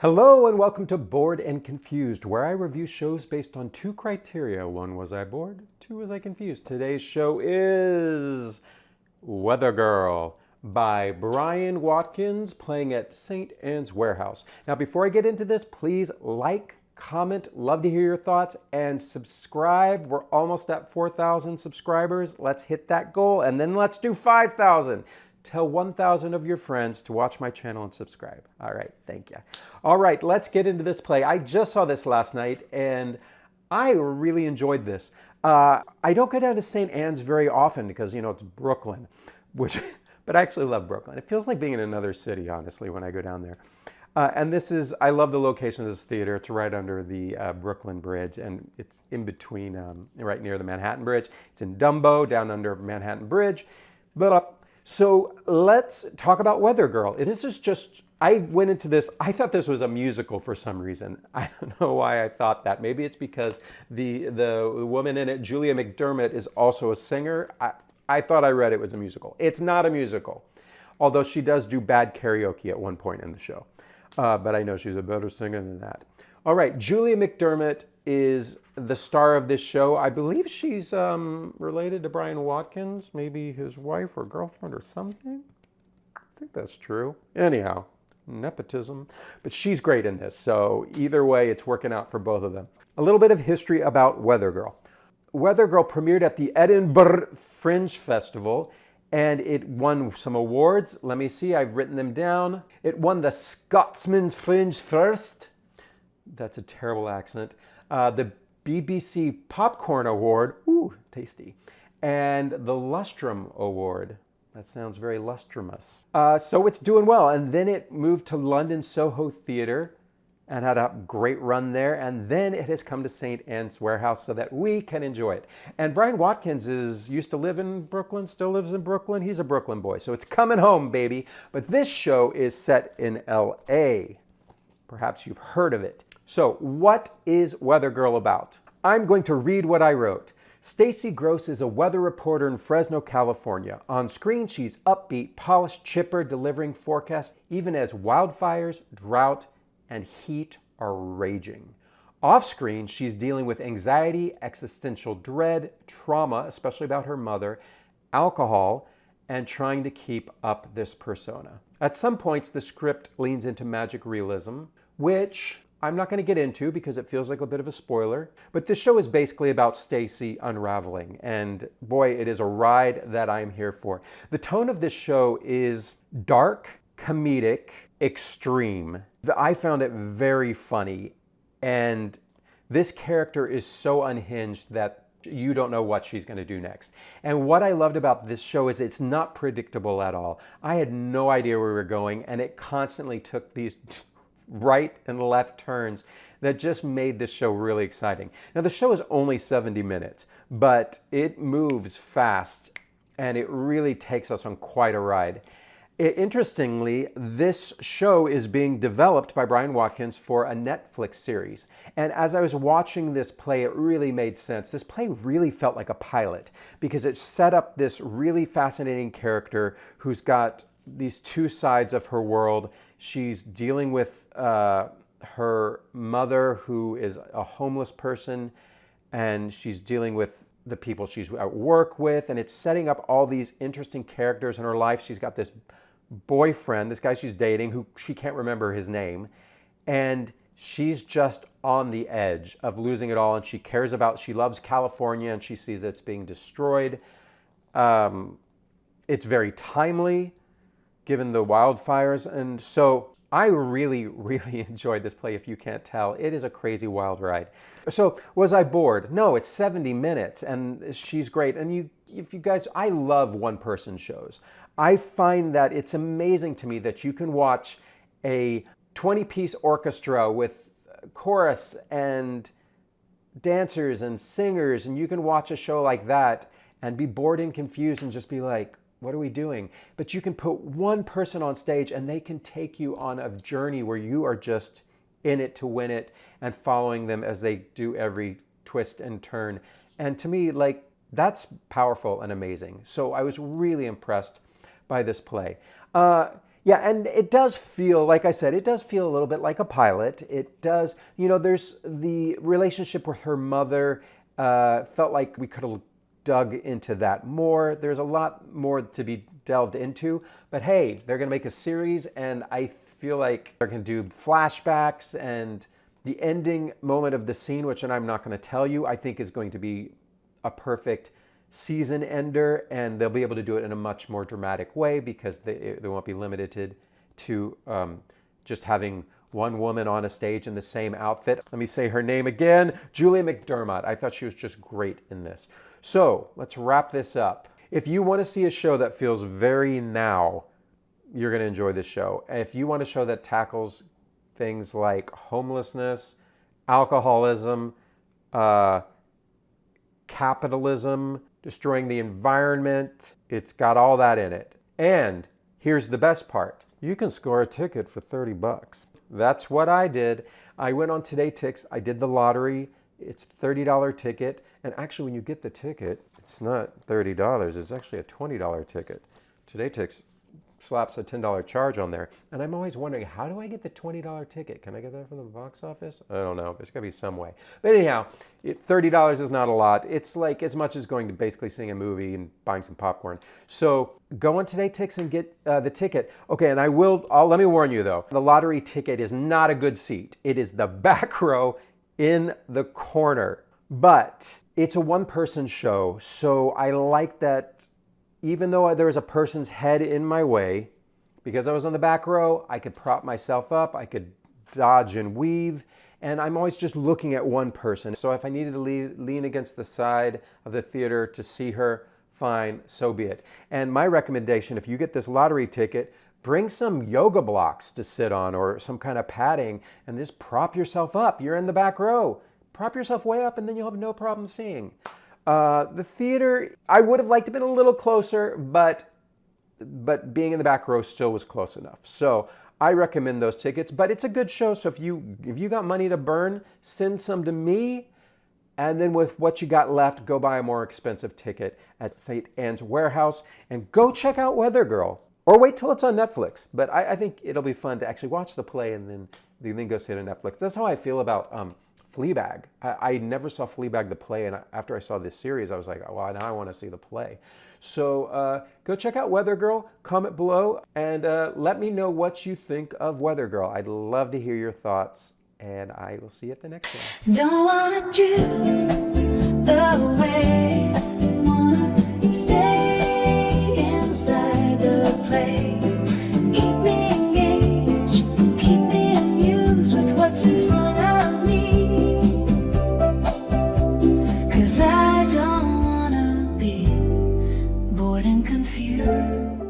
Hello and welcome to Bored and Confused, where I review shows based on two criteria. One, was I bored? Two, was I confused? Today's show is Weather Girl by Brian Watkins, playing at St. Anne's Warehouse. Now, before I get into this, please like, comment, love to hear your thoughts, and subscribe. We're almost at 4,000 subscribers. Let's hit that goal, and then let's do 5,000. Tell 1,000 of your friends to watch my channel and subscribe. All right, thank you. All right, let's get into this play. I just saw this last night, and I really enjoyed this. I don't go down to St. Anne's very often because, it's Brooklyn, but I actually love Brooklyn. It feels like being in another city, honestly, when I go down there. And I love the location of this theater. It's right under the Brooklyn Bridge, and it's in between, right near the Manhattan Bridge. It's in Dumbo, down under Manhattan Bridge. So let's talk about Weather Girl. I went into this, I thought this was a musical for some reason. I don't know why I thought that. Maybe it's because the woman in it, Julia McDermott, is also a singer. I thought I read it was a musical. It's not a musical, although she does do bad karaoke at one point in the show. But I know she's a better singer than that. All right, Julia McDermott is the star of this show. I believe she's related to Brian Watkins, maybe his wife or girlfriend or something. I think that's true. Anyhow, nepotism. But she's great in this, so either way, it's working out for both of them. A little bit of history about Weather Girl. Weather Girl premiered at the Edinburgh Fringe Festival, and it won some awards. Let me see, I've written them down. It won the Scotsman Fringe First. That's a terrible accent. The BBC Popcorn Award, ooh, tasty, and the Lustrum Award. That sounds very lustrumous. So it's doing well, and then it moved to London Soho Theatre and had a great run there, and then it has come to St. Anne's Warehouse so that we can enjoy it. And Brian Watkins used to live in Brooklyn, still lives in Brooklyn. He's a Brooklyn boy, so it's coming home, baby. But this show is set in LA. Perhaps you've heard of it. So what is Weather Girl about? I'm going to read what I wrote. Stacy Gross is a weather reporter in Fresno, California. On screen, she's upbeat, polished, chipper, delivering forecasts even as wildfires, drought, and heat are raging. Off screen, she's dealing with anxiety, existential dread, trauma, especially about her mother, alcohol, and trying to keep up this persona. At some points, the script leans into magic realism, which I'm not going to get into because it feels like a bit of a spoiler, but this show is basically about Stacy unraveling, and boy, it is a ride that I'm here for. The tone of this show is dark, comedic, extreme. I found it very funny, and this character is so unhinged that you don't know what she's going to do next. And what I loved about this show is it's not predictable at all. I had no idea where we were going, and it constantly took these right and left turns that just made this show really exciting. Now, the show is only 70 minutes, but it moves fast and it really takes us on quite a ride. Interestingly, this show is being developed by Brian Watkins for a Netflix series. And as I was watching this play, it really made sense. This play really felt like a pilot because it set up this really fascinating character who's got these two sides of her world. She's dealing with her mother, who is a homeless person, and she's dealing with the people she's at work with, and it's setting up all these interesting characters in her life. She's got this boyfriend, this guy she's dating, who she can't remember his name, and she's just on the edge of losing it all, and she loves California, and she sees it's being destroyed. It's very timely, given the wildfires, and so I really, really enjoyed this play, if you can't tell. It is a crazy wild ride. So, was I bored? No, it's 70 minutes, and she's great. And I love one-person shows. I find that it's amazing to me that you can watch a 20-piece orchestra with chorus and dancers and singers, and you can watch a show like that and be bored and confused and just be like, what are we doing? But you can put one person on stage and they can take you on a journey where you are just in it to win it and following them as they do every twist and turn. And to me, that's powerful and amazing. So I was really impressed by this play. Yeah, and it does feel, like I said, it does feel a little bit like a pilot. It does, there's the relationship with her mother, felt like we could have dug into that more. There's a lot more to be delved into, but hey, they're gonna make a series, and I feel like they're gonna do flashbacks, and the ending moment of the scene, which I'm not gonna tell you, I think is going to be a perfect season ender, and they'll be able to do it in a much more dramatic way because they won't be limited to just having one woman on a stage in the same outfit. Let me say her name again, Julia McDermott. I thought she was just great in this. So let's wrap this up. If you want to see a show that feels very now, you're going to enjoy this show. If you want a show that tackles things like homelessness, alcoholism, capitalism, destroying the environment, it's got all that in it. And here's the best part. You can score a ticket for $30. That's what I did. I went on TodayTix, I did the lottery. It's a $30 ticket. And actually, when you get the ticket, it's not $30, it's actually a $20 ticket. TodayTix slaps a $10 charge on there. And I'm always wondering, how do I get the $20 ticket? Can I get that from the box office? I don't know. There's got to be some way. But anyhow, $30 is not a lot. It's like as much as going to basically seeing a movie and buying some popcorn. So go on TodayTix and get the ticket. Okay, and let me warn you though, the lottery ticket is not a good seat. It is the back row in the corner. But it's a one-person show, so I like that. Even though there was a person's head in my way, because I was on the back row, I could prop myself up, I could dodge and weave, and I'm always just looking at one person. So if I needed to lean against the side of the theater to see her, fine, so be it. And my recommendation, if you get this lottery ticket, bring some yoga blocks to sit on or some kind of padding and just prop yourself up. You're in the back row. Prop yourself way up and then you'll have no problem seeing. The theater, I would have liked to have been a little closer, but being in the back row still was close enough. So I recommend those tickets, but it's a good show. So if you got money to burn, send some to me. And then with what you got left, go buy a more expensive ticket at St. Anne's Warehouse and go check out Weather Girl. Or wait till it's on Netflix. But I think it'll be fun to actually watch the play and then go see it on Netflix. That's how I feel about Fleabag. I never saw Fleabag the play, and after I saw this series, I was like, well, now I want to see the play. So go check out Weather Girl, comment below, and let me know what you think of Weather Girl. I'd love to hear your thoughts, and I will see you at the next one. Don't wanna drift away, wanna stay inside the play. Keep me engaged, keep me amused with what's in front of me. 'Cause I don't wanna be bored and confused.